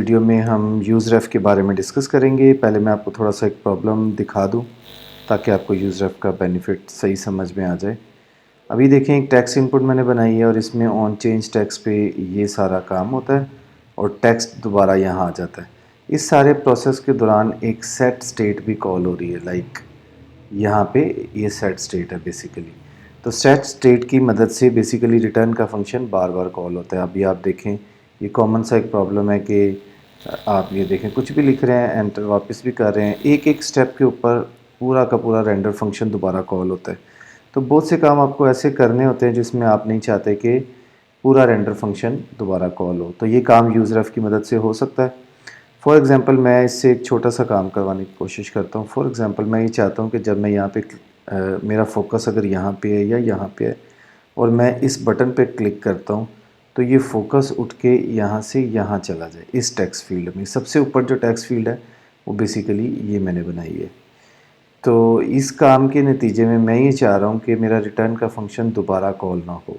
Video में हम use रेफ के बारे में डिस्कस करेंगे। पहले मैं आपको थोड़ा सा एक प्रॉब्लम दिखा दूं ताकि आपको यूज़ रेफ का बेनिफिट सही समझ में आ जाए। अभी देखें, एक टेक्स्ट इनपुट मैंने बनाई है और इसमें ऑन चेंज टेक्स्ट पे ये सारा काम होता है और टेक्स्ट दोबारा यहाँ आ जाता है। इस सारे प्रोसेस के दौरान एक सेट स्टेट भी कॉल हो रही है, लाइक यहाँ पे ये सेट स्टेट है बेसिकली। तो सेट स्टेट की मदद से बेसिकली रिटर्न का फंक्शन बार बार कॉल होता है। अभी आप देखें, ये कॉमन सा एक प्रॉब्लम है कि आप ये देखें, कुछ भी लिख रहे हैं, एंटर वापस भी कर रहे हैं, एक एक स्टेप के ऊपर पूरा का पूरा रेंडर फंक्शन दोबारा कॉल होता है। तो बहुत से काम आपको ऐसे करने होते हैं जिसमें आप नहीं चाहते कि पूरा रेंडर फंक्शन दोबारा कॉल हो, तो ये काम यूज़ रेफ की मदद से हो सकता है। फॉर एग्ज़ाम्पल मैं इससे एक छोटा सा काम करवाने की कोशिश करता हूँ। फॉर एग्ज़ाम्पल मैं ये चाहता हूँ कि जब मैं यहाँ पे मेरा फोकस अगर यहाँ पे है या यहाँ पे है और मैं इस बटन पे क्लिक करता हूँ तो ये फोकस उठ के यहाँ से यहाँ चला जाए। इस टेक्स्ट फील्ड में सबसे ऊपर जो टेक्स्ट फील्ड है वो बेसिकली ये मैंने बनाई है। तो इस काम के नतीजे में मैं ये चाह रहा हूँ कि मेरा रिटर्न का फंक्शन दोबारा कॉल ना हो।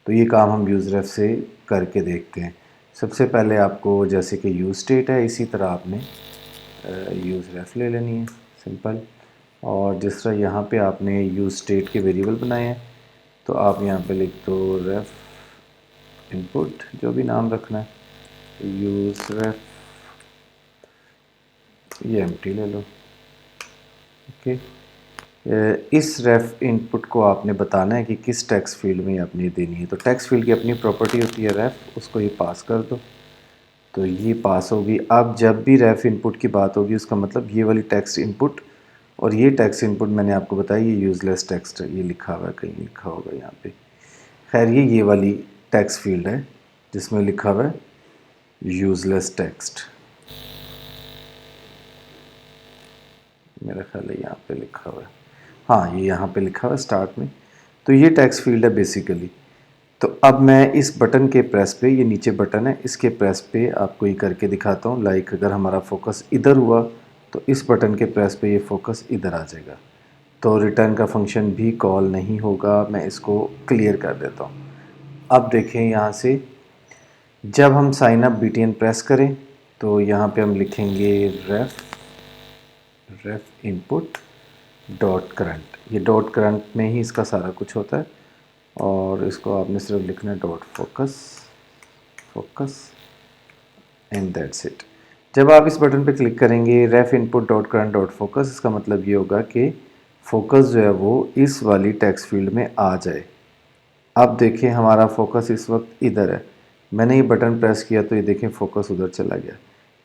तो ये काम हम यूज़ रेफ से करके देखते हैं। सबसे पहले आपको जैसे कि यूज़ स्टेट है, इसी तरह आपने यूज़ रेफ ले लेनी है, सिंपल। और जिस तरह यहाँ पे आपने यूज़ स्टेट के वेरिएबल बनाए हैं तो आप यहाँ पे लिख दो रेफ इनपुट, जो भी नाम रखना है, यूज़ रेफ, ये एम्प्टी ले लो, ओके। इस रेफ इनपुट को आपने बताना है कि किस टेक्स्ट फील्ड में आपने देनी है। तो टेक्स्ट फील्ड की अपनी प्रॉपर्टी होती है रेफ, उसको ये पास कर दो तो ये पास होगी। अब जब भी रेफ इनपुट की बात होगी उसका मतलब ये वाली टेक्स्ट इनपुट, और ये टेक्स्ट इनपुट मैंने आपको बताया ये यूज़लेस टेक्स्ट है, ये लिखा हुआ है, कहीं लिखा होगा यहाँ पे। खैर ये वाली टेक्स्ट फील्ड है जिसमें लिखा हुआ है यूज़लेस टेक्स्ट, मेरा ख्याल है यहाँ पे लिखा हुआ है, हाँ ये यहाँ पे लिखा हुआ है स्टार्ट में। तो ये टेक्स्ट फील्ड है बेसिकली। तो अब मैं इस बटन के प्रेस पे, ये नीचे बटन है, इसके प्रेस पे आपको ये करके दिखाता हूँ। लाइक अगर हमारा फोकस इधर हुआ तो इस बटन के प्रेस पे ये फोकस इधर आ जाएगा, तो रिटर्न का फंक्शन भी कॉल नहीं होगा। मैं इसको क्लियर कर देता हूँ। अब देखें यहाँ से, जब हम साइन अप BTN प्रेस करें तो यहाँ पे हम लिखेंगे रेफ इनपुट डॉट करंट। ये डॉट करंट में ही इसका सारा कुछ होता है और इसको आपने सिर्फ लिखना है dot focus and that's it. जब आप इस बटन पे क्लिक करेंगे ref input dot current dot focus, इसका मतलब ये होगा कि फोकस जो है वो इस वाली टेक्स्ट फील्ड में आ जाए। अब देखें हमारा फोकस इस वक्त इधर है, मैंने ये बटन प्रेस किया तो ये देखें फोकस उधर चला गया।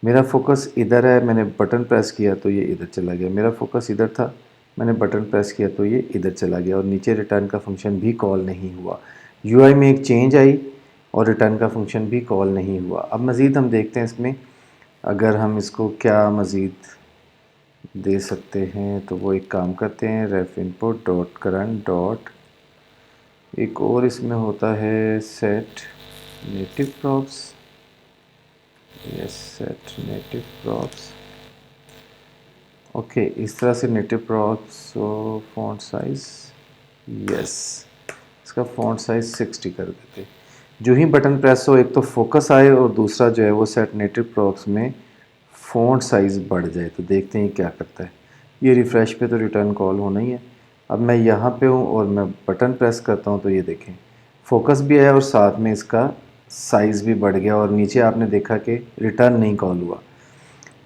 मेरा फोकस इधर है, मैंने बटन प्रेस किया तो ये इधर चला गया। मेरा फोकस इधर था, मैंने बटन प्रेस किया तो ये इधर चला गया और नीचे रिटर्न का फंक्शन भी कॉल नहीं हुआ। यूआई में एक चेंज आई और रिटर्न का फंक्शन भी कॉल नहीं हुआ। अब मज़ीद हम देखते हैं इसमें, अगर हम इसको क्या मज़ीद दे सकते हैं तो वो एक काम करते हैं, रेफ इनपुट डॉट करंट डॉट, एक और इसमें होता है set native props, yes set native props, okay. इस तरह से native props, font size, yes इसका फॉन्ट साइज़ 60 कर देते। जो ही बटन प्रेस हो, एक तो फोकस आए और दूसरा जो है वो सेट नेटिव प्रॉप्स में फ़ॉन्ट साइज़ बढ़ जाए। तो देखते हैं क्या करता है। ये रिफ़्रेश पे तो रिटर्न कॉल होना ही है। अब मैं यहाँ पे हूँ और मैं बटन प्रेस करता हूँ तो ये देखें फोकस भी आया और साथ में इसका साइज़ भी बढ़ गया और नीचे आपने देखा कि रिटर्न नहीं कॉल हुआ।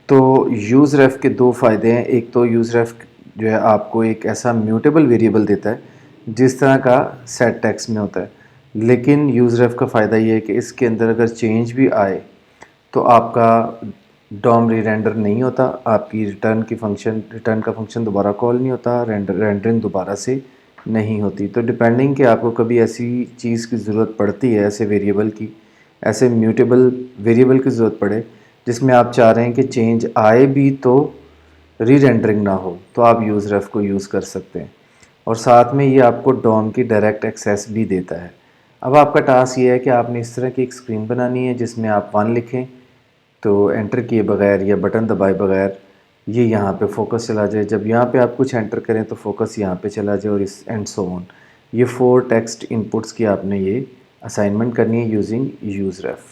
तो यूज़ रेफ के दो फ़ायदे हैं। एक तो यूज़ रेफ जो है आपको एक ऐसा म्यूटेबल वेरिएबल देता है जिस तरह का सेट टेक्स्ट में होता है, लेकिन यूज़ रेफ का फ़ायदा ये है कि इसके अंदर अगर चेंज भी आए तो आपका डॉम री रेंडर नहीं होता, आपकी रिटर्न का फंक्शन दोबारा कॉल नहीं होता, रेंडरिंग दोबारा से नहीं होती। तो डिपेंडिंग कि आपको कभी ऐसी चीज़ की ज़रूरत पड़ती है, ऐसे वेरिएबल की, ऐसे म्यूटेबल वेरिएबल की ज़रूरत पड़े जिसमें आप चाह रहे हैं कि चेंज आए भी तो री रेंडरिंग ना हो, तो आप यूज़ रेफ को यूज़ कर सकते हैं। और साथ में ये आपको डॉम की डायरेक्ट एक्सेस भी देता है। अब आपका टास्क ये है कि आपने इस तरह की एक स्क्रीन बनानी है जिसमें आप 1 लिखें तो एंटर किए बगैर या बटन दबाए बगैर ये यहाँ पे फोकस चला जाए। जब यहाँ पे आप कुछ एंटर करें तो फोकस यहाँ पे चला जाए और इस एंड सो ऑन। ये 4 टेक्स्ट इनपुट्स की आपने ये असाइनमेंट करनी है यूजिंग यूज़ रेफ।